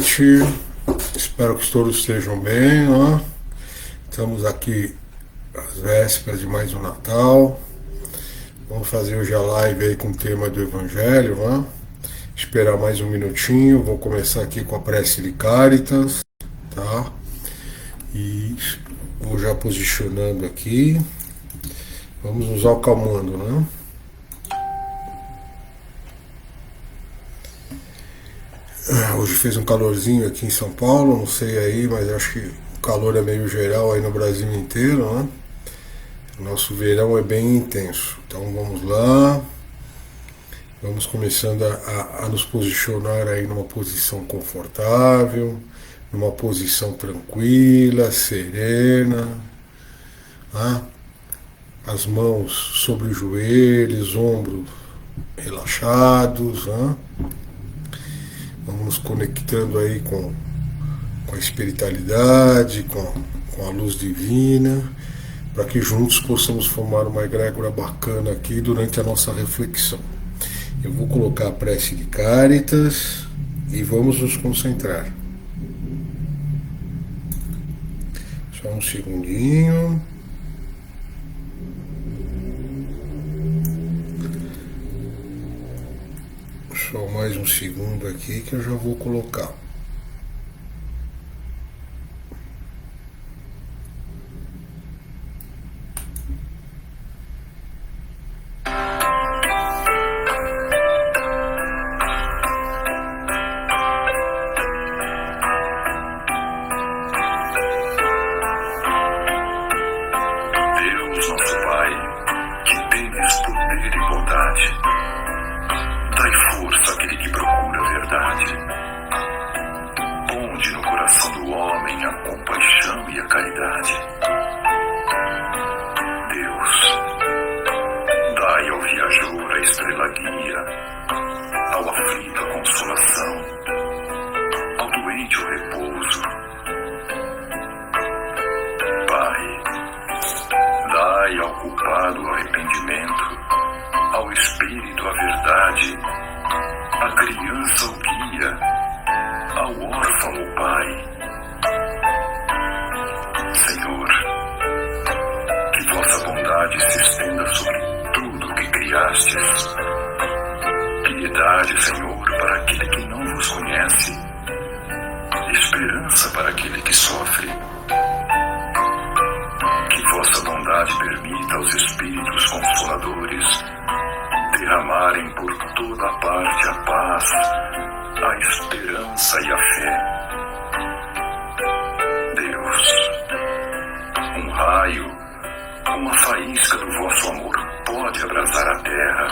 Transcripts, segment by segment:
noite, espero que todos estejam bem, ó. Estamos aqui às vésperas de mais um Natal. Vamos fazer hoje a live aí com o tema do Evangelho, ó. Esperar mais um minutinho, vou começar aqui com a prece de Caritas, tá? E vou já posicionando aqui. Vamos nos acalmando, né? Hoje fez um calorzinho aqui em São Paulo, não sei aí, mas acho que o calor é meio geral aí no Brasil inteiro, né? O nosso verão é bem intenso. Então vamos lá. Vamos começando a nos posicionar aí numa posição confortável, numa posição tranquila, serena, né? As mãos sobre os joelhos, ombros relaxados, né? Vamos nos conectando aí com a espiritualidade, com a luz divina, para que juntos possamos formar uma egrégora bacana aqui durante a nossa reflexão. Eu vou colocar a prece de Caritas e vamos nos concentrar. Só um segundinho. Só mais um segundo aqui que eu já vou colocar. Deus, nosso Pai, que tens poder e bondade, dai força àquele que procura a verdade. Ponde no coração do homem a compaixão e a caridade. Deus, dai ao viajor a estrela guia, ao aflito a consolação, ao doente o repouso. Pai, dai ao culpado o arrependimento, ao espírito a verdade, à criança o guia, ao órfão o pai. Senhor, que vossa bondade se estenda sobre tudo o que criastes. Piedade, Senhor, para aquele que não vos conhece, esperança para aquele que sofre. Que vossa bondade permita aos Espíritos Consoladores derramarem por toda a parte a paz, a esperança e a fé. Deus, um raio, uma faísca do vosso amor pode abrasar a terra.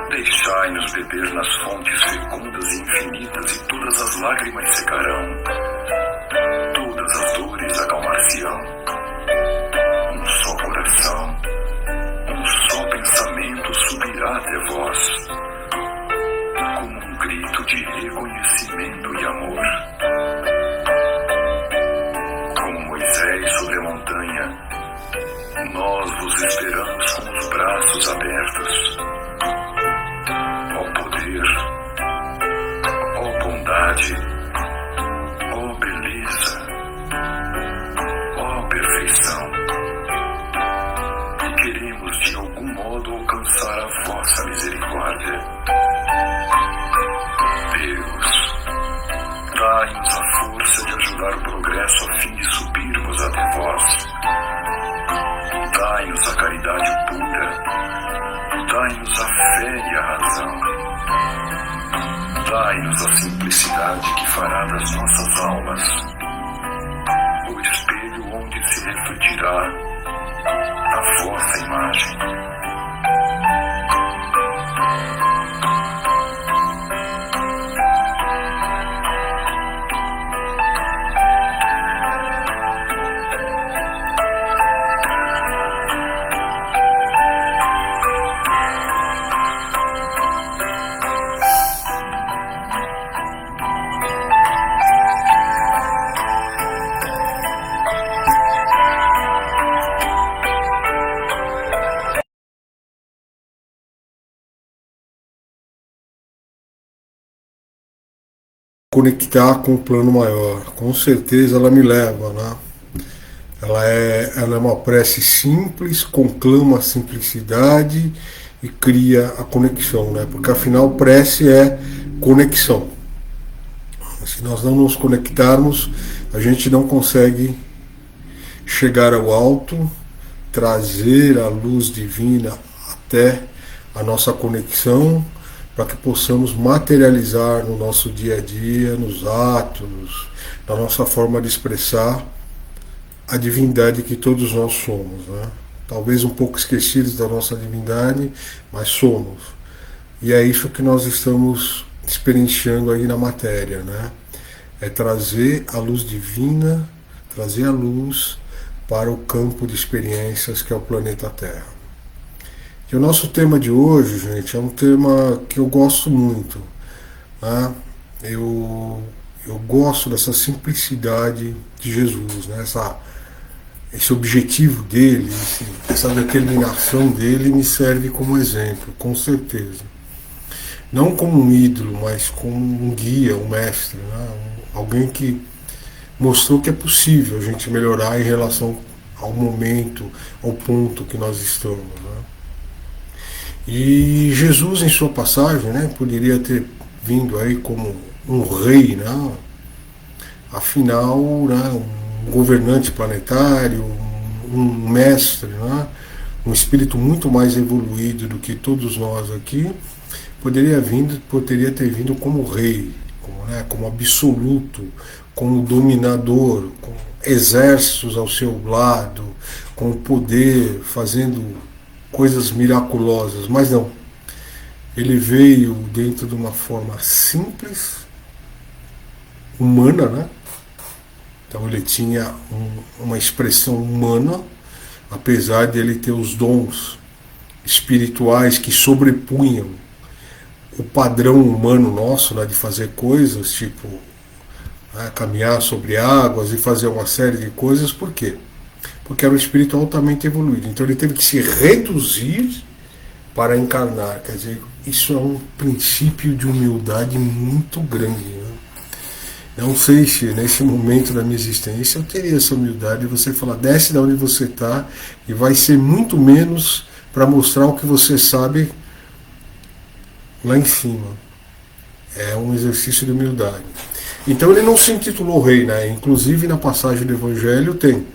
Deixai-nos beber nas fontes fecundas e infinitas, e todas as lágrimas secarão, todas as dores acalmar-se-ão. Um só coração, um só pensamento subirá até vós, como um grito de reconhecimento e amor. Como Moisés sobre a montanha, nós vos esperamos com os braços abertos. Ó poder, ó bondade, ó beleza, ó perfeição. Queremos de algum modo alcançar a vossa misericórdia. Deus, dai-nos a força de ajudar o progresso a fim de subirmos até vós. Dai-nos a caridade pura, dai-nos a fé e a razão. Dai-nos a simplicidade que fará das nossas almas o espelho onde se refletirá a vossa imagem. conectar com o plano maior. Com certeza ela me leva, né? Ela é uma prece simples, conclama a simplicidade e cria a conexão, né? Porque afinal prece é conexão. Se nós não nos conectarmos, a gente não consegue chegar ao alto, trazer a luz divina até a nossa conexão, para que possamos materializar no nosso dia a dia, nos atos, na nossa forma de expressar a divindade que todos nós somos, né? Talvez um pouco esquecidos da nossa divindade, mas somos. E é isso que nós estamos experienciando aí na matéria, né? É trazer a luz divina, trazer a luz para o campo de experiências que é o planeta Terra. E o nosso tema de hoje, gente, é um tema que eu gosto muito, né? Eu gosto dessa simplicidade de Jesus, né? Esse objetivo dele, essa determinação dele me serve como exemplo, com certeza. Não como um ídolo, mas como um guia, um mestre, né? Alguém que mostrou que é possível a gente melhorar em relação ao momento, ao ponto que nós estamos, né? E Jesus, em sua passagem, né, poderia ter vindo aí como um rei, né? Afinal, né, um governante planetário, um mestre, né, um espírito muito mais evoluído do que todos nós aqui, poderia ter vindo como rei, como absoluto, como dominador, com exércitos ao seu lado, com poder, fazendo coisas miraculosas. Mas não. Ele veio dentro de uma forma simples, humana, né? Então ele tinha uma expressão humana, apesar de ele ter os dons espirituais que sobrepunham o padrão humano nosso, né, de fazer coisas, tipo, né, caminhar sobre águas e fazer uma série de coisas. Por quê? Porque era um espírito altamente evoluído. Então ele teve que se reduzir para encarnar. Quer dizer, isso é um princípio de humildade muito grande, né? Não sei se nesse momento da minha existência eu teria essa humildade de você falar, desce de onde você está e vai ser muito menos para mostrar o que você sabe lá em cima. É um exercício de humildade. Então ele não se intitulou rei, né? Inclusive na passagem do Evangelho tem.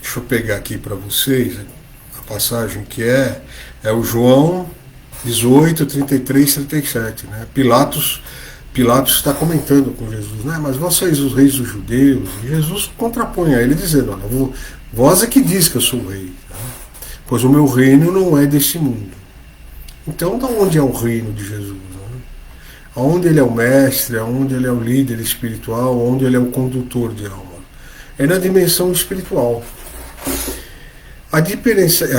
Deixa eu pegar aqui para vocês a passagem que é o João 18, 33, 37. Né? Pilatos está comentando com Jesus, né? Mas vós sois os reis dos judeus. E Jesus contrapõe a ele dizendo, olha, vós é que diz que eu sou rei, tá? Pois o meu reino não é deste mundo. Então, de onde é o reino de Jesus? Né? Aonde ele é o mestre, aonde ele é o líder espiritual, aonde ele é o condutor de alma? É na dimensão espiritual. A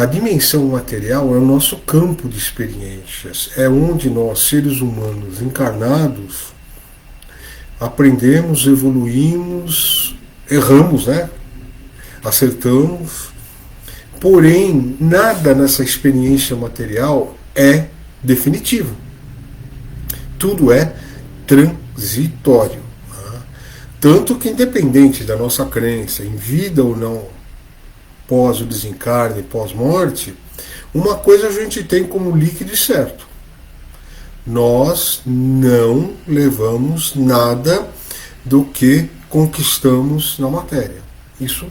dimensão material é o nosso campo de experiências. É onde nós, seres humanos encarnados, aprendemos, evoluímos, erramos, né? Acertamos. Porém, nada nessa experiência material é definitivo. Tudo é transitório. Tanto que, independente da nossa crença em vida ou não, pós o desencarne, pós-morte, uma coisa a gente tem como líquido e certo. Nós não levamos nada do que conquistamos na matéria. Isso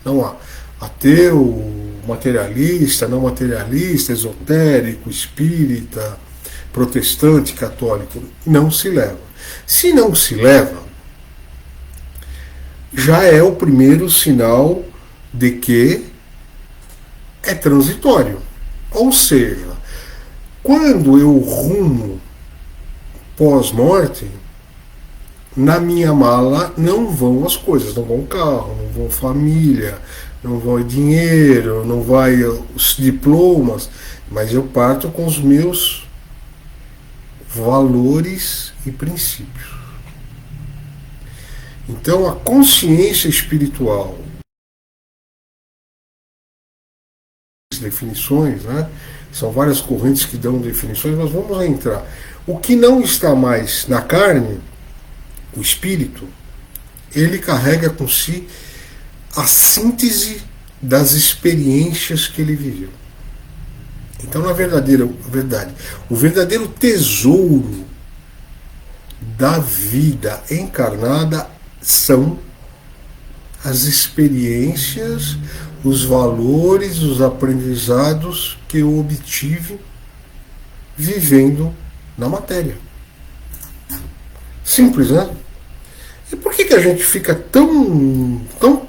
não há. Ateu, materialista, não materialista, esotérico, espírita, protestante, católico, não se leva. Se não se leva, já é o primeiro sinal de que é transitório. Ou seja, quando eu rumo pós-morte, na minha mala não vão as coisas, não vão carro, não vão família, não vai dinheiro, não vai os diplomas, mas eu parto com os meus valores e princípios. Então a consciência espiritual definições, né? São várias correntes que dão definições, mas vamos entrar. O que não está mais na carne, o espírito, ele carrega com si a síntese das experiências que ele viveu. Então, na verdade, o verdadeiro tesouro da vida encarnada são as experiências, os valores, os aprendizados que eu obtive vivendo na matéria. Simples, né? E por que a gente fica tão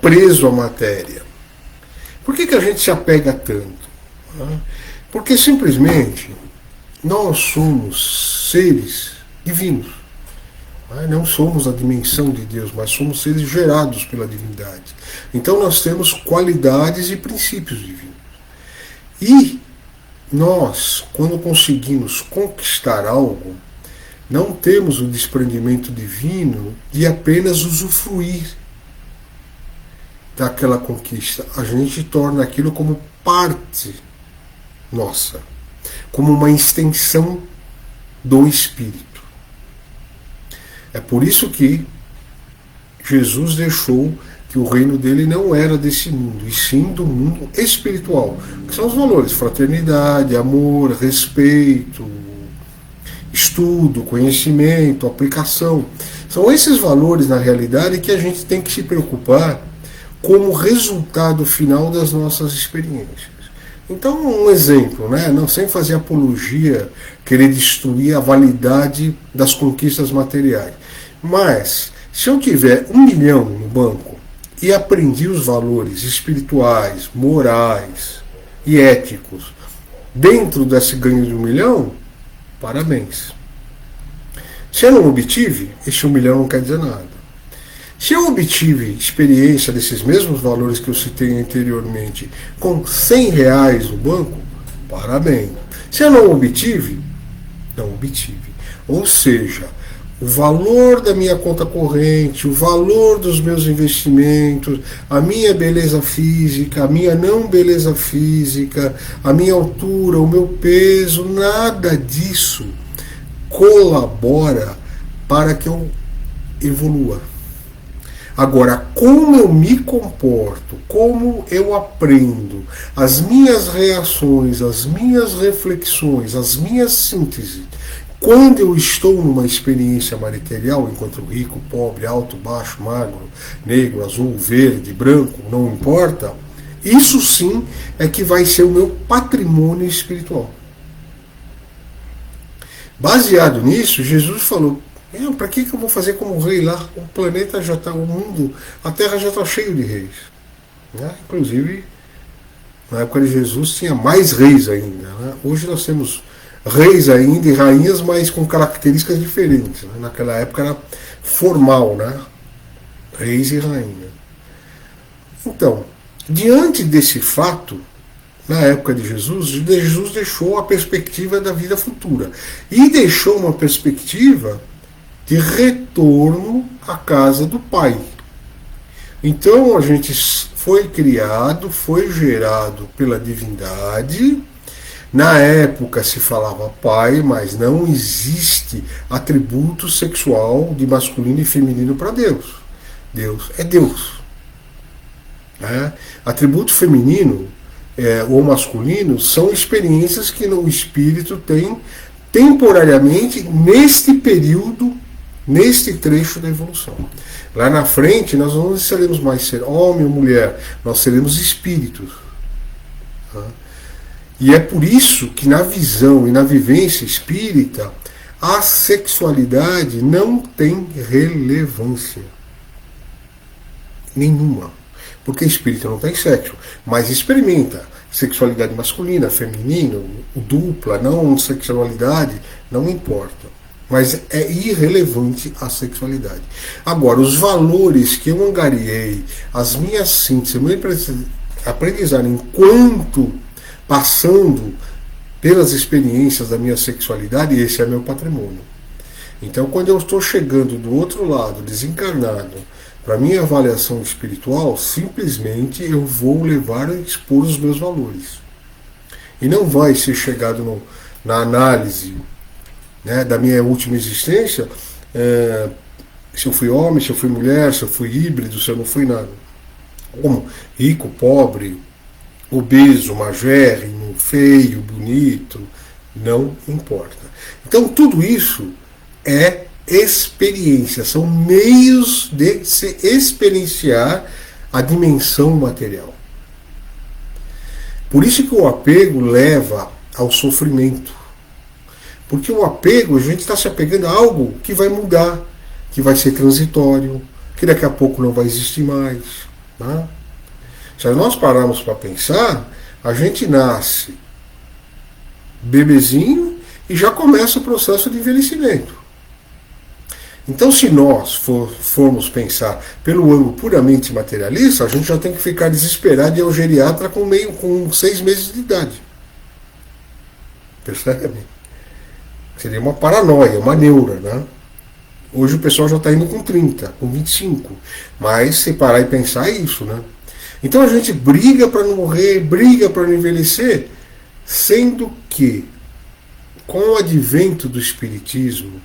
preso à matéria? Por que a gente se apega tanto? Porque simplesmente nós somos seres divinos. Não somos a dimensão de Deus, mas somos seres gerados pela divindade. Então nós temos qualidades e princípios divinos. E nós, quando conseguimos conquistar algo, não temos o desprendimento divino de apenas usufruir daquela conquista. A gente torna aquilo como parte nossa, como uma extensão do Espírito. É por isso que Jesus deixou que o reino dele não era desse mundo, e sim do mundo espiritual, que são os valores: fraternidade, amor, respeito, estudo, conhecimento, aplicação. São esses valores, na realidade, que a gente tem que se preocupar como resultado final das nossas experiências. Então, um exemplo, né? Não sem fazer apologia, querer destruir a validade das conquistas materiais. Mas, se eu tiver 1 milhão no banco e aprendi os valores espirituais, morais e éticos dentro desse ganho de 1 milhão, parabéns. Se eu não obtive, esse 1 milhão não quer dizer nada. Se eu obtive experiência desses mesmos valores que eu citei anteriormente com R$100 no banco, parabéns. Se eu não obtive, não obtive. Ou seja, o valor da minha conta corrente, o valor dos meus investimentos, a minha beleza física, a minha não beleza física, a minha altura, o meu peso, nada disso colabora para que eu evolua. Agora, como eu me comporto, como eu aprendo, as minhas reações, as minhas reflexões, as minhas sínteses, quando eu estou numa experiência material, enquanto rico, pobre, alto, baixo, magro, negro, azul, verde, branco, não importa, isso sim é que vai ser o meu patrimônio espiritual. Baseado nisso, Jesus falou: para que eu vou fazer como rei lá? O planeta já está, o mundo, a Terra já está cheio de reis. Inclusive, na época de Jesus tinha mais reis ainda. Hoje nós temos reis ainda e rainhas, mas com características diferentes. Naquela época era formal, reis e rainhas. Então, diante desse fato, na época de Jesus, Jesus deixou a perspectiva da vida futura. E deixou uma perspectiva de retorno à casa do Pai. Então a gente foi criado, foi gerado pela divindade. Na época se falava Pai, mas não existe atributo sexual de masculino e feminino para Deus. Deus é Deus. Atributo feminino ou masculino são experiências que o espírito tem temporariamente neste período, neste trecho da evolução. Lá na frente nós não seremos mais ser homem ou mulher, nós seremos espíritos. E é por isso que na visão e na vivência espírita a sexualidade não tem relevância nenhuma. Porque espírito não tem sexo, mas experimenta sexualidade masculina, feminina, dupla, não sexualidade, não importa. Mas é irrelevante a sexualidade. Agora, os valores que eu angariei, as minhas sínteses, meu aprendizado enquanto passando pelas experiências da minha sexualidade, esse é meu patrimônio. Então, quando eu estou chegando do outro lado, desencarnado, para minha avaliação espiritual, simplesmente eu vou levar a expor os meus valores. e não vai ser chegado na análise, né, da minha última existência, se eu fui homem, se eu fui mulher, se eu fui híbrido, se eu não fui nada. Como rico, pobre, obeso, magérrimo, feio, bonito, não importa. Então tudo isso é experiência, são meios de se experienciar a dimensão material. Por isso que o apego leva ao sofrimento. Porque o apego, a gente está se apegando a algo que vai mudar, que vai ser transitório, que daqui a pouco não vai existir mais. Né? Se nós pararmos para pensar, a gente nasce bebezinho e já começa o processo de envelhecimento. Então, se nós formos pensar pelo ângulo puramente materialista, a gente já tem que ficar desesperado e ir ao geriatra com 6 meses de idade. Percebe? Seria uma paranoia, uma neura, né? Hoje o pessoal já está indo com 30, com 25. Mas se parar e pensar, é isso, né? Então a gente briga para não morrer, briga para não envelhecer, sendo que, com o advento do Espiritismo,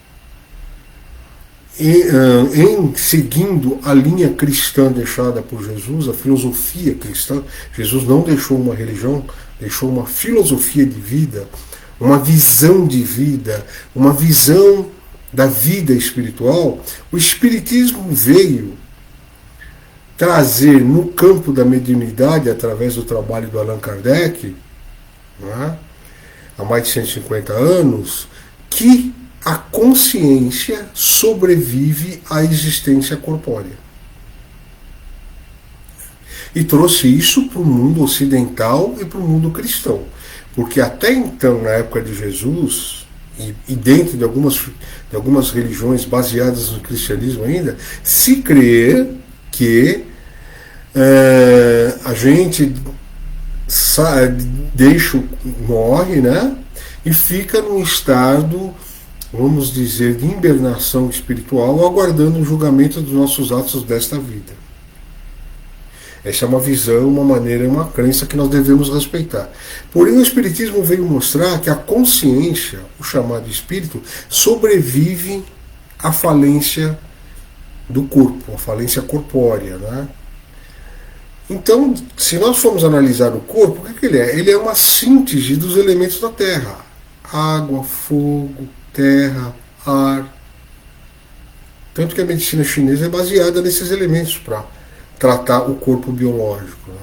em seguindo a linha cristã deixada por Jesus, a filosofia cristã, Jesus não deixou uma religião, deixou uma filosofia de vida, uma visão de vida, uma visão da vida espiritual. O Espiritismo veio trazer no campo da mediunidade, através do trabalho do Allan Kardec, né, há mais de 150 anos, que a consciência sobrevive à existência corpórea. E trouxe isso para o mundo ocidental e para o mundo cristão. Porque até então, na época de Jesus, e dentro de algumas religiões baseadas no cristianismo ainda, se crê que a gente morre, né, e fica num estado, vamos dizer, de hibernação espiritual, aguardando o julgamento dos nossos atos desta vida. Essa é uma visão, uma maneira, uma crença que nós devemos respeitar. Porém, o Espiritismo veio mostrar que a consciência, o chamado espírito, sobrevive à falência do corpo, à falência corpórea, né? Então, se nós formos analisar o corpo, o que ele é? Ele é uma síntese dos elementos da Terra: água, fogo, terra, ar. Tanto que a medicina chinesa é baseada nesses elementos para tratar o corpo biológico. Né?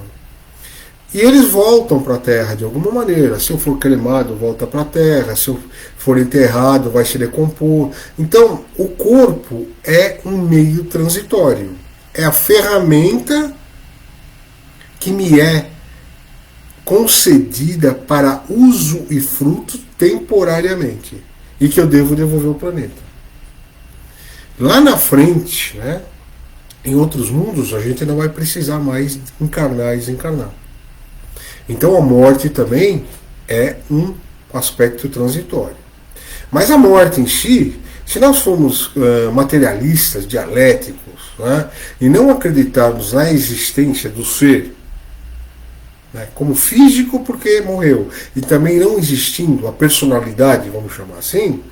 E eles voltam para a Terra de alguma maneira. Se eu for cremado, volta para a Terra. Se eu for enterrado, vai se decompor. Então, o corpo é um meio transitório. É a ferramenta que me é concedida para uso e fruto temporariamente. E que eu devo devolver ao planeta. Lá na frente, né, em outros mundos, a gente não vai precisar mais encarnar e desencarnar. Então a morte também é um aspecto transitório. Mas a morte em si, se nós formos materialistas, dialéticos, né, e não acreditarmos na existência do ser, né, como físico porque morreu, e também não existindo a personalidade, vamos chamar assim,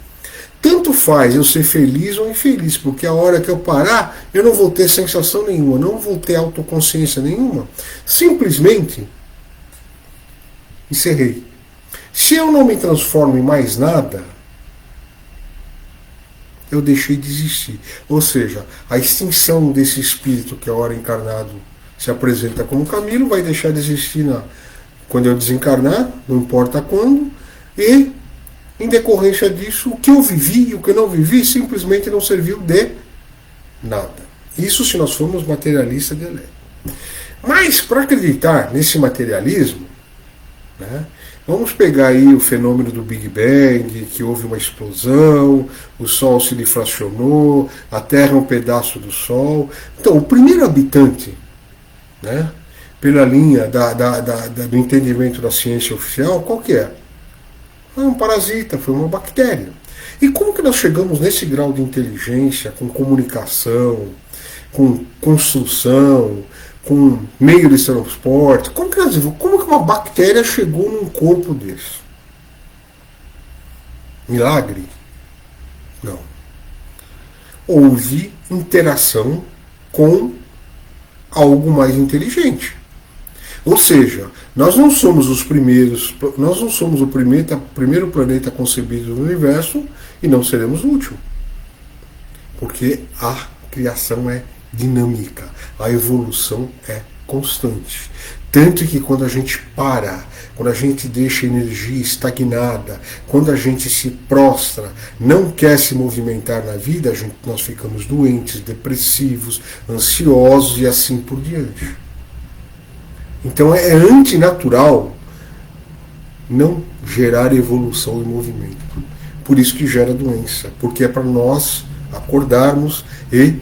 tanto faz eu ser feliz ou infeliz, porque a hora que eu parar, eu não vou ter sensação nenhuma, não vou ter autoconsciência nenhuma. Simplesmente encerrei. Se eu não me transformo em mais nada, eu deixei de existir. Ou seja, a extinção desse espírito que a hora encarnado se apresenta como Camilo vai deixar de existir quando eu desencarnar, não importa quando, e em decorrência disso, o que eu vivi e o que eu não vivi simplesmente não serviu de nada. Isso se nós formos materialistas de lei. Mas, para acreditar nesse materialismo, né, vamos pegar aí o fenômeno do Big Bang, que houve uma explosão, o Sol se difracionou, a Terra é um pedaço do Sol. Então, o primeiro habitante, né, pela linha do entendimento da ciência oficial, qual que é? Foi um parasita, foi uma bactéria. E como que nós chegamos nesse grau de inteligência, com comunicação, com construção, com meio de transporte. Como que uma bactéria chegou num corpo desse? Milagre? Não. Houve interação com algo mais inteligente. Ou seja, nós não somos os primeiros, nós não somos o primeiro planeta concebido no universo e não seremos o último. Porque a criação é dinâmica, a evolução é constante. Tanto que quando a gente para, quando a gente deixa a energia estagnada, quando a gente se prostra, não quer se movimentar na vida, nós ficamos doentes, depressivos, ansiosos e assim por diante. Então é antinatural não gerar evolução e movimento. Por isso que gera doença, porque é para nós acordarmos e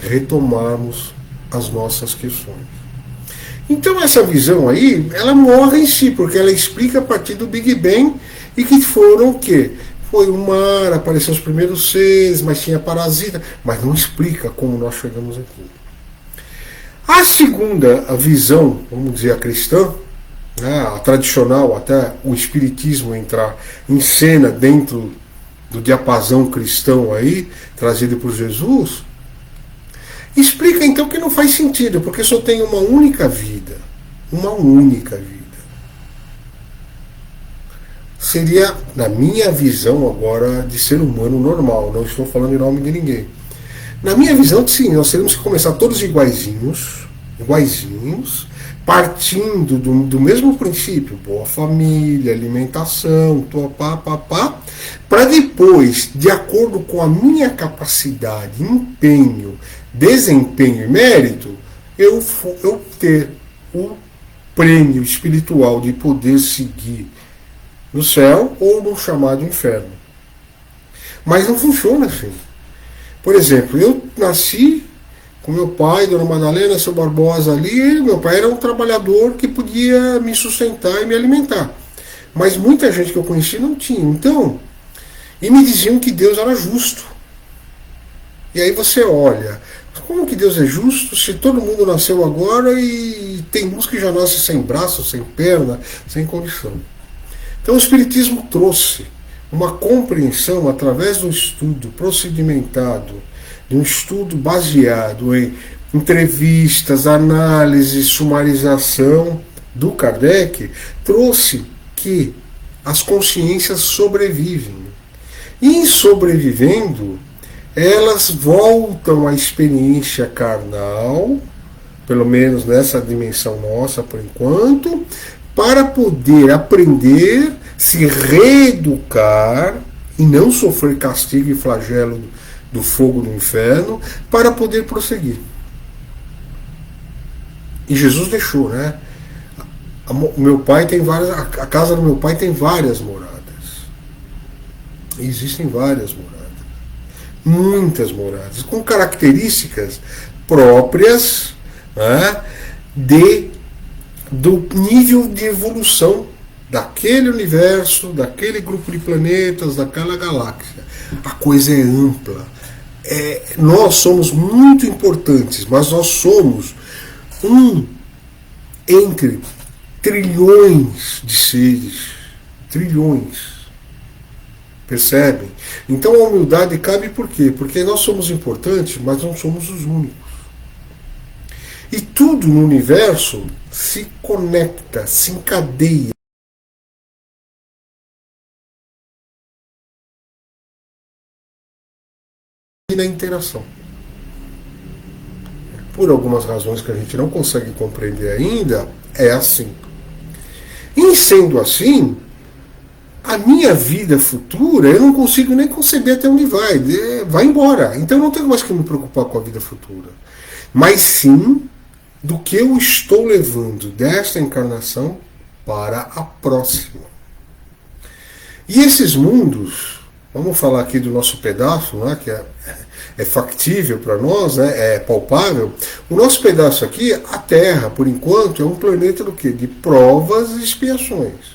retomarmos as nossas questões. Então essa visão aí, ela morre em si, porque ela explica a partir do Big Bang e que foram o quê? Foi o mar, apareceram os primeiros seres, mas tinha parasita, mas não explica como nós chegamos aqui. A segunda, a visão, vamos dizer, a cristã, né, a tradicional, até o espiritismo entrar em cena dentro do diapasão cristão aí, trazido por Jesus, explica então que não faz sentido, porque só tem uma única vida. Uma única vida. Seria, na minha visão agora, de ser humano normal, não estou falando em nome de ninguém. Na minha visão, sim, nós teríamos que começar todos iguaizinhos, partindo do mesmo princípio, boa família, alimentação, para depois, de acordo com a minha capacidade, empenho, desempenho e mérito, eu ter o prêmio espiritual de poder seguir no céu ou no chamado inferno. Mas não funciona assim. Por exemplo, eu nasci com meu pai, Dona Madalena, seu Barbosa ali, meu pai era um trabalhador que podia me sustentar e me alimentar. Mas muita gente que eu conheci não tinha. Então, e me diziam que Deus era justo. E aí você olha, como que Deus é justo se todo mundo nasceu agora e tem uns que já nascem sem braço, sem perna, sem condição. Então o Espiritismo trouxe uma compreensão através do estudo procedimentado, de um estudo baseado em entrevistas, análises, sumarização do Kardec, trouxe que as consciências sobrevivem. E em sobrevivendo, elas voltam à experiência carnal, pelo menos nessa dimensão nossa por enquanto, para poder aprender, se reeducar e não sofrer castigo e flagelo do fogo do inferno, para poder prosseguir. E Jesus deixou, né? Meu pai tem a casa do meu pai tem várias moradas. Existem várias moradas. Muitas moradas, com características próprias, né, do nível de evolução daquele universo, daquele grupo de planetas, daquela galáxia. A coisa é ampla. Nós somos muito importantes, mas nós somos entre trilhões de seres. Trilhões. Percebem? Então a humildade cabe por quê? Porque nós somos importantes, mas não somos os únicos. E tudo no universo se conecta, se encadeia. E na interação. Por algumas razões que a gente não consegue compreender ainda, é assim. E sendo assim, a minha vida futura, eu não consigo nem conceber até onde vai. Vai embora. Então eu não tenho mais que me preocupar com a vida futura. Mas sim do que eu estou levando desta encarnação para a próxima. E esses mundos, vamos falar aqui do nosso pedaço, né, que é factível para nós, né, é palpável. O nosso pedaço aqui, a Terra, por enquanto, é um planeta do quê? De provas e expiações.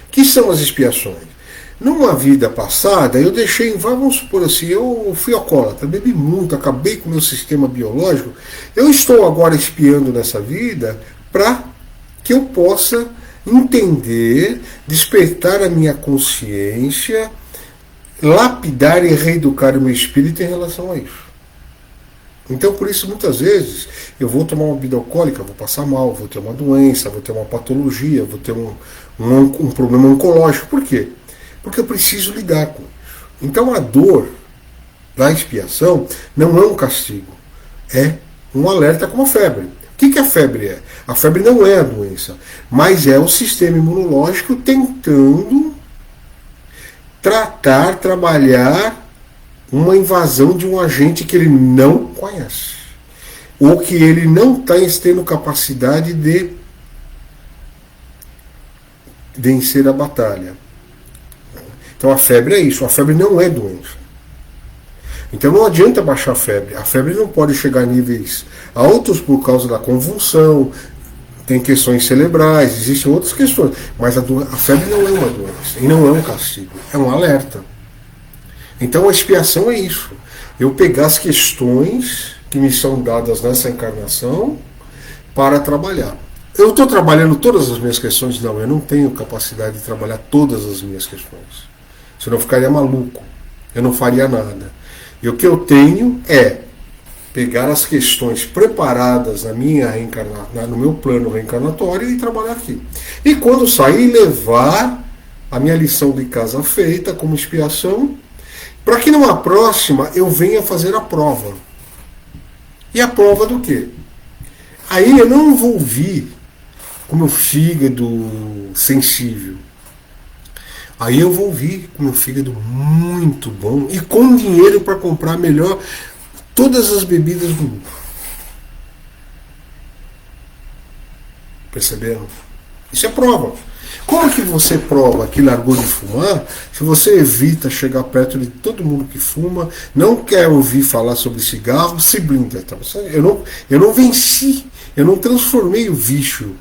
Que são as expiações? Numa vida passada, eu deixei, vamos supor assim, eu fui alcoólatra, bebi muito, acabei com o meu sistema biológico. Eu estou agora espiando nessa vida para que eu possa entender, despertar a minha consciência, lapidar e reeducar o meu espírito em relação a isso. Então, por isso, muitas vezes, eu vou tomar uma bebida alcoólica, vou passar mal, vou ter uma doença, vou ter uma patologia, vou ter um problema oncológico. Por quê? Porque eu preciso lidar com isso. Então, a dor da expiação não é um castigo, é um alerta como a febre. O que a febre é? A febre não é a doença, mas é o sistema imunológico tentando tratar, trabalhar uma invasão de um agente que ele não conhece, ou que ele não está tendo capacidade de vencer a batalha. Então a febre é isso, a febre não é doença. Então não adianta baixar a febre não pode chegar a níveis altos por causa da convulsão, tem questões cerebrais, existem outras questões, mas a febre não é uma doença, e não é um castigo, é um alerta. Então a expiação é isso, eu pegar as questões que me são dadas nessa encarnação para trabalhar. Eu estou trabalhando todas as minhas questões? Não, eu não tenho capacidade de trabalhar todas as minhas questões. Senão eu ficaria maluco, eu não faria nada. E o que eu tenho é pegar as questões preparadas na minha no meu plano reencarnatório e trabalhar aqui. E quando sair, levar a minha lição de casa feita como expiação, para que numa próxima eu venha fazer a prova. E a prova do quê? Aí eu não vou vir com meu fígado sensível. Aí eu vou vir com meu fígado muito bom e com dinheiro para comprar melhor todas as bebidas do mundo. Perceberam? Isso é prova. Como que você prova que largou de fumar se você evita chegar perto de todo mundo que fuma, não quer ouvir falar sobre cigarro, se blinda? Eu não venci, eu não transformei o vício,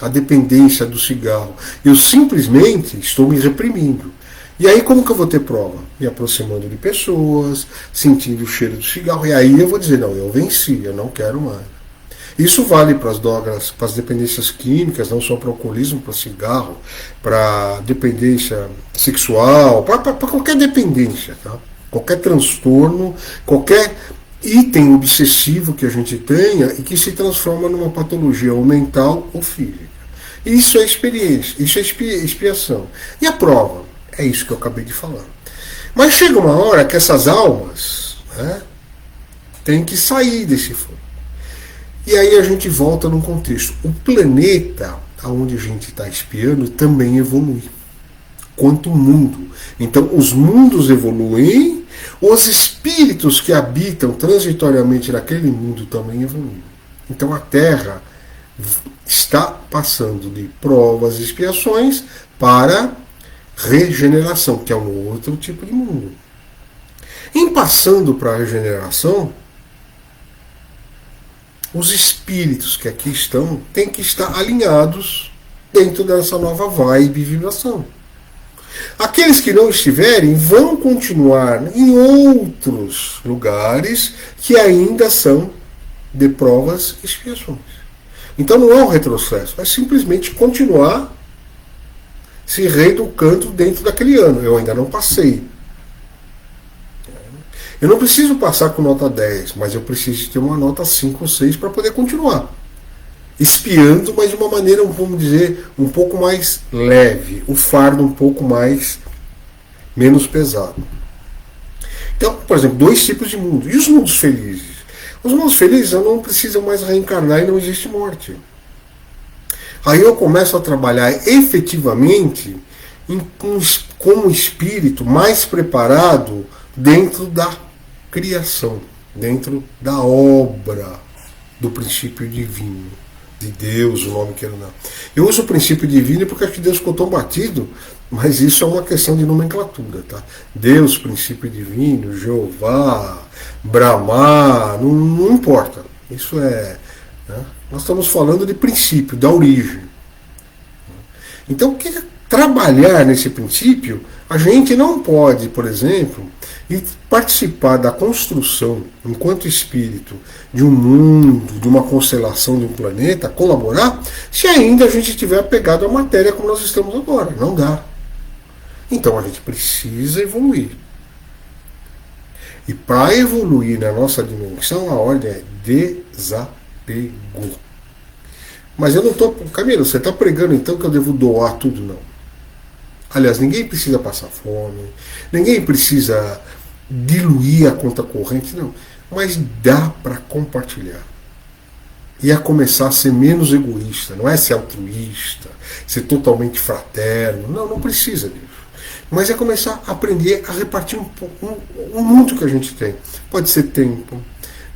a dependência do cigarro. Eu simplesmente estou me reprimindo. E aí como que eu vou ter prova? Me aproximando de pessoas, sentindo o cheiro do cigarro, e aí eu vou dizer, não, eu venci, eu não quero mais. Isso vale para as drogas, para as dependências químicas, não só para o alcoolismo, para o cigarro, para dependência sexual, para qualquer dependência, tá? Qualquer transtorno, qualquer item obsessivo que a gente tenha e que se transforma numa patologia ou mental ou física. Isso é experiência, isso é expiação. E a prova? É isso que eu acabei de falar. Mas chega uma hora que essas almas, né, têm que sair desse fogo. E aí a gente volta num contexto. O planeta onde a gente está espiando também evolui. Quanto o mundo. Então os mundos evoluem, os espíritos que habitam transitoriamente naquele mundo também evoluem. Então a Terra está passando de provas e expiações para regeneração, que é um outro tipo de mundo. Em passando para a regeneração, os espíritos que aqui estão têm que estar alinhados dentro dessa nova vibe e vibração. Aqueles que não estiverem vão continuar em outros lugares que ainda são de provas e expiações. Então não é um retrocesso, é simplesmente continuar se reeducando dentro daquele ano. Eu ainda não passei. Eu não preciso passar com nota 10, mas eu preciso ter uma nota 5 ou 6 para poder continuar. Espiando, mas de uma maneira, vamos dizer, um pouco mais leve, o fardo um pouco menos pesado. Então, por exemplo, 2 tipos de mundo. E os mundos felizes? Os mundos felizes não precisam mais reencarnar e não existe morte. Aí eu começo a trabalhar efetivamente como espírito mais preparado dentro da criação, dentro da obra do princípio divino, de Deus, o nome que ele dá. Eu uso o princípio divino porque acho que Deus ficou tão batido, mas isso é uma questão de nomenclatura, tá? Deus, princípio divino, Jeová, Brahma, não importa. Isso é... Né? Nós estamos falando de princípio, da origem. Então, trabalhar nesse princípio A gente não pode, por exemplo, ir participar da construção, enquanto espírito, de um mundo, de uma constelação, de um planeta, colaborar, se ainda a gente estiver apegado à matéria como nós estamos agora. Não dá. Então a gente precisa evoluir. E para evoluir na nossa dimensão, a ordem é desapego. Mas eu não estou. Camilo, você está pregando então que eu devo doar tudo? Não. Aliás, ninguém precisa passar fome, ninguém precisa diluir a conta corrente, não. Mas dá para compartilhar. E a começar a ser menos egoísta, não é ser altruísta, ser totalmente fraterno. Não, não precisa disso. Mas é começar a aprender a repartir um muito que a gente tem. Pode ser tempo,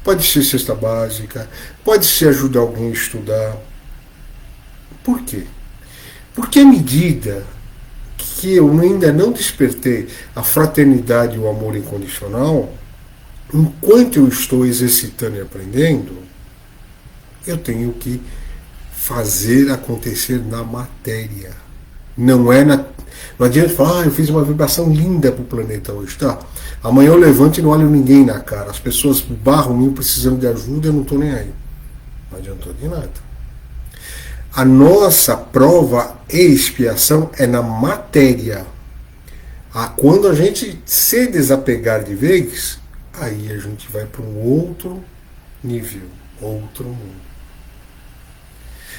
pode ser cesta básica, pode ser ajudar alguém a estudar. Por quê? Porque à medida que eu ainda não despertei a fraternidade e o amor incondicional, enquanto eu estou exercitando e aprendendo, eu tenho que fazer acontecer na matéria. Não adianta falar, eu fiz uma vibração linda para o planeta hoje, tá? Amanhã eu levanto e não olho ninguém na cara. As pessoas barram mim precisando de ajuda, eu não estou nem aí. Não adiantou de nada. A nossa prova e expiação é na matéria. Quando a gente se desapegar de vez, aí a gente vai para um outro nível, outro mundo.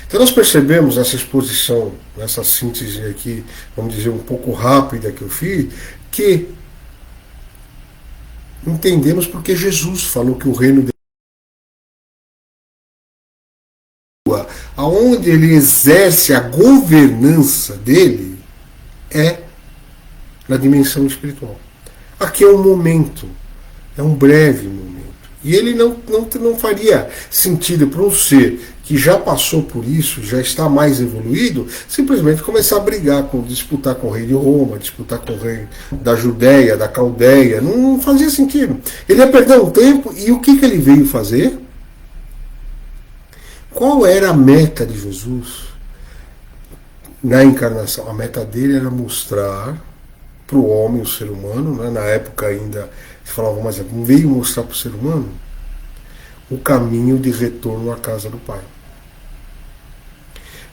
Então nós percebemos nessa exposição, nessa síntese aqui, vamos dizer, um pouco rápida que eu fiz, que entendemos porque Jesus falou que o reino de aonde ele exerce a governança dele é na dimensão espiritual. Aqui é um momento, é um breve momento. E ele não faria sentido para um ser que já passou por isso, já está mais evoluído, simplesmente começar a brigar, disputar com o rei de Roma, disputar com o rei da Judéia, da Caldeia. Não fazia sentido. Ele ia perder um tempo, e o que ele veio fazer? Qual era a meta de Jesus na encarnação? A meta dele era mostrar para o homem, o ser humano, né? Na época ainda se falava, mas veio mostrar para o ser humano o caminho de retorno à casa do Pai.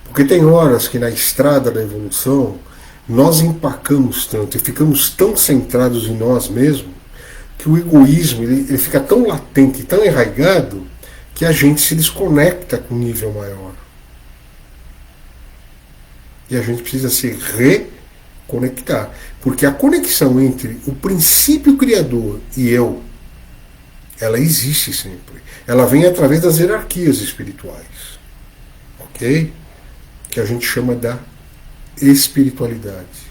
Porque tem horas que na estrada da evolução nós empacamos tanto e ficamos tão centrados em nós mesmos que o egoísmo ele fica tão latente, tão enraizado, que a gente se desconecta com um nível maior. E a gente precisa se reconectar. Porque a conexão entre o princípio criador e eu, ela existe sempre. Ela vem através das hierarquias espirituais. Ok? Que a gente chama da espiritualidade.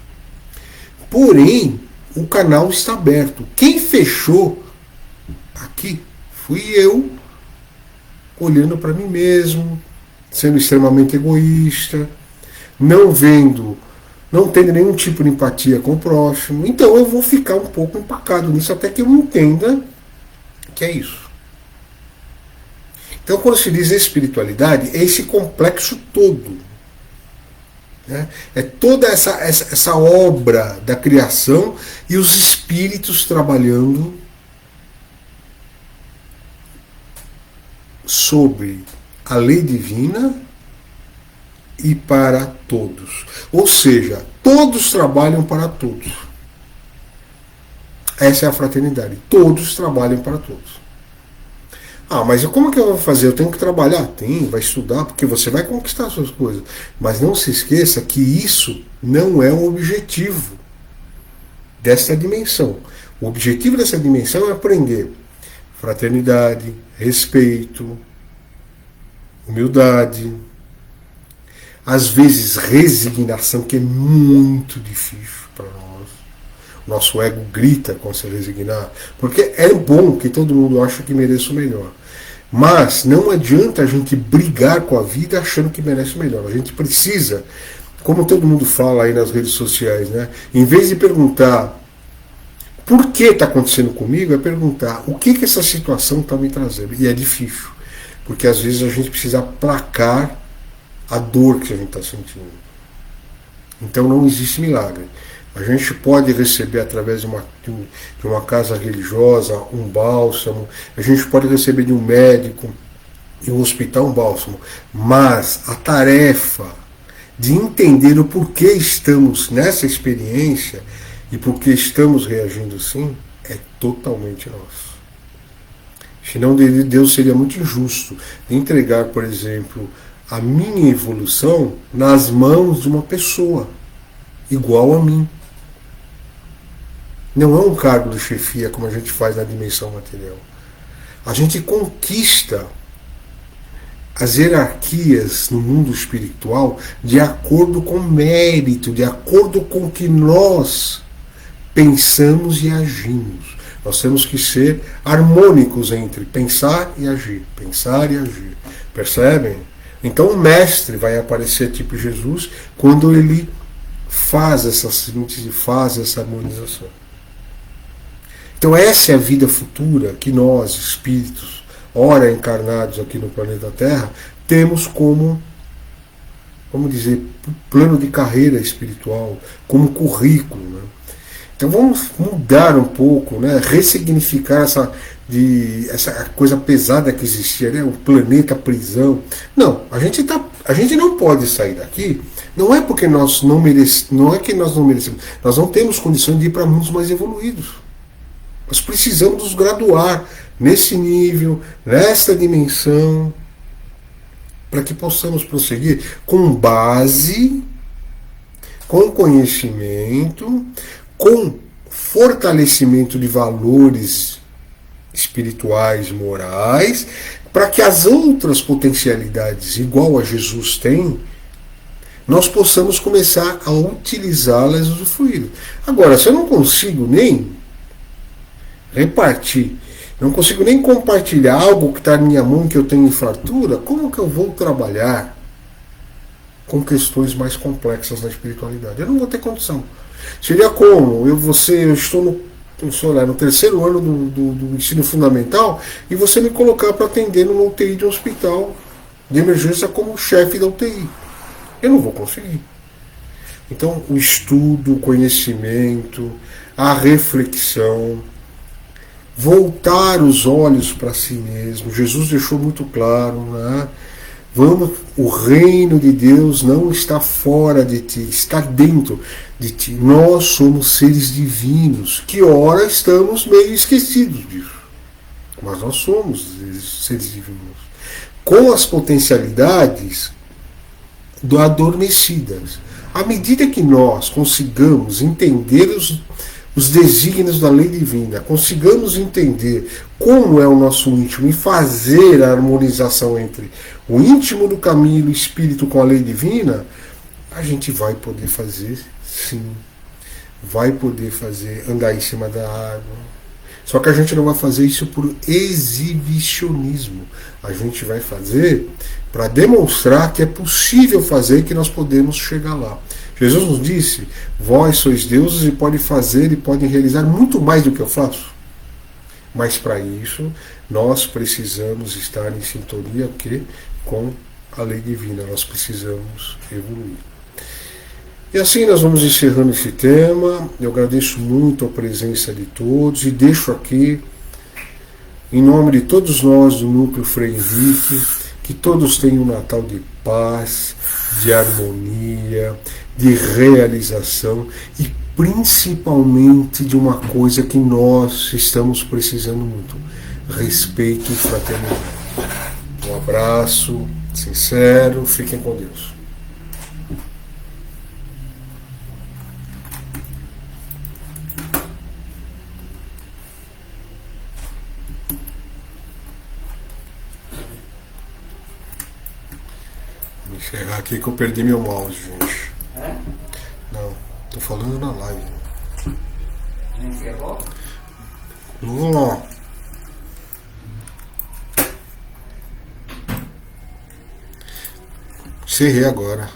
Porém, o canal está aberto. Quem fechou aqui fui eu, olhando para mim mesmo, sendo extremamente egoísta, não tendo nenhum tipo de empatia com o próximo. Então eu vou ficar um pouco empacado nisso até que eu entenda que é isso. Então quando se diz espiritualidade, é esse complexo todo. Né? É toda essa obra da criação e os espíritos trabalhando sobre a lei divina e para todos. Ou seja, todos trabalham para todos. Essa é a fraternidade. Todos trabalham para todos. Mas como que eu vou fazer? Eu tenho que trabalhar? Tem, vai estudar, porque você vai conquistar as suas coisas. Mas não se esqueça que isso não é o objetivo dessa dimensão. O objetivo dessa dimensão é aprender fraternidade, respeito, humildade, às vezes resignação, que é muito difícil para nós. Nosso ego grita quando se resignar, porque é bom que todo mundo acha que merece o melhor. Mas não adianta a gente brigar com a vida achando que merece o melhor. A gente precisa, como todo mundo fala aí nas redes sociais, né? Em vez de perguntar por que está acontecendo comigo, é perguntar o que essa situação está me trazendo. E é difícil, porque às vezes a gente precisa aplacar a dor que a gente está sentindo. Então não existe milagre. A gente pode receber através de uma casa religiosa um bálsamo, a gente pode receber de um médico e um hospital um bálsamo, mas a tarefa de entender o porquê estamos nessa experiência e porquê estamos reagindo assim é totalmente nosso. Senão Deus seria muito injusto de entregar, por exemplo, a minha evolução nas mãos de uma pessoa igual a mim. Não é um cargo de chefia como a gente faz na dimensão material. A gente conquista as hierarquias no mundo espiritual de acordo com mérito, de acordo com o que nós pensamos e agimos. Nós temos que ser harmônicos entre pensar e agir, pensar e agir. Percebem? Então o mestre vai aparecer tipo Jesus quando ele faz essa síntese, faz essa harmonização. Então essa é a vida futura que nós, espíritos, ora encarnados aqui no planeta Terra, temos como, vamos dizer, plano de carreira espiritual, como currículo. Né? Então vamos mudar um pouco, né? Ressignificar essa coisa pesada que existia, né? O planeta prisão. Não, a gente não pode sair daqui. Não é porque nós não merecemos, não é que nós não merecemos. Nós não temos condições de ir para mundos mais evoluídos. Nós precisamos nos graduar nesse nível, nesta dimensão, para que possamos prosseguir com base, com conhecimento, com fortalecimento de valores espirituais, morais, para que as outras potencialidades, igual a Jesus tem, nós possamos começar a utilizá-las e usufruir. Agora, se eu não consigo nem repartir, não consigo nem compartilhar algo que está na minha mão, que eu tenho em fartura, como que eu vou trabalhar com questões mais complexas da espiritualidade? Eu não vou ter condição. Seria como eu estou no terceiro ano do ensino fundamental e você me colocar para atender numa UTI de um hospital de emergência como chefe da UTI. Eu não vou conseguir. Então, o estudo, o conhecimento, a reflexão, voltar os olhos para si mesmo. Jesus deixou muito claro, né? O reino de Deus não está fora de ti, está dentro de ti. Nós somos seres divinos, que ora estamos meio esquecidos disso. Mas nós somos seres divinos, com as potencialidades adormecidas. À medida que nós consigamos entender os desígnios da lei divina, consigamos entender como é o nosso íntimo e fazer a harmonização entre o íntimo do caminho e o espírito com a lei divina, a gente vai poder fazer, sim, vai poder fazer, andar em cima da água. Só que a gente não vai fazer isso por exibicionismo. A gente vai fazer para demonstrar que é possível fazer, que nós podemos chegar lá. Jesus nos disse: vós sois deuses e podem fazer e podem realizar muito mais do que eu faço. Mas para isso nós precisamos estar em sintonia com a lei divina. Nós precisamos evoluir. E assim nós vamos encerrando esse tema. Eu agradeço muito a presença de todos e deixo aqui, em nome de todos nós do Núcleo Frei Henrique, que todos tenham um Natal de paz, de harmonia, de realização e principalmente de uma coisa que nós estamos precisando muito: respeito e fraternidade. Um abraço sincero, fiquem com Deus. Vou encerrar aqui que eu perdi meu mouse, gente. É? Não, tô falando na live. Já encerrou? Vamos lá. Encerrei agora.